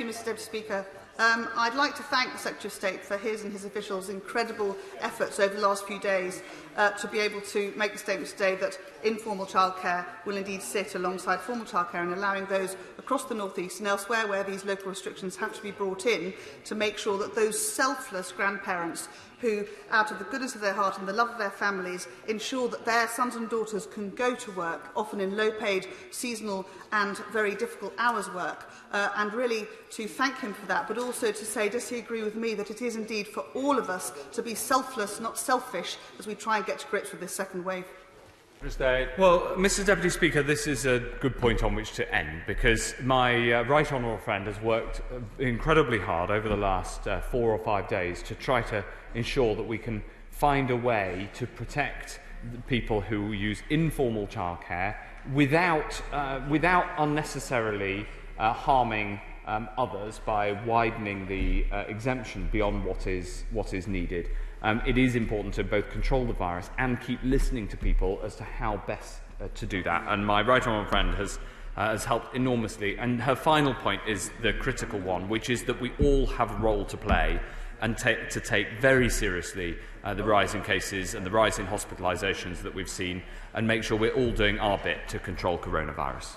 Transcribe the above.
you, Mr Deputy Speaker. I'd like to thank the Secretary of State for his and his officials' incredible efforts over the last few days to be able to make the statement today that informal childcare will indeed sit alongside formal childcare, and allowing those across the North East and elsewhere where these local restrictions have to be brought in to make sure that those selfless grandparents who, out of the goodness of their heart and the love of their families, ensure that their sons and daughters can go to work, often in low-paid, seasonal and very difficult hours work, and really to thank him for that, but also to say, does he agree with me that it is indeed for all of us to be selfless, not selfish, as we try and get to grips with this second wave? Well, Mr Deputy Speaker, this is a good point on which to end, because my right honourable friend has worked incredibly hard over the last 4 or 5 days to try to ensure that we can find a way to protect the people who use informal childcare without unnecessarily harming others by widening the exemption beyond what is needed. It is important to both control the virus and keep listening to people as to how best to do that. And my right honourable friend has helped enormously. And her final point is the critical one, which is that we all have a role to play and to take very seriously the rise in cases and the rise in hospitalisations that we've seen, and make sure we're all doing our bit to control coronavirus.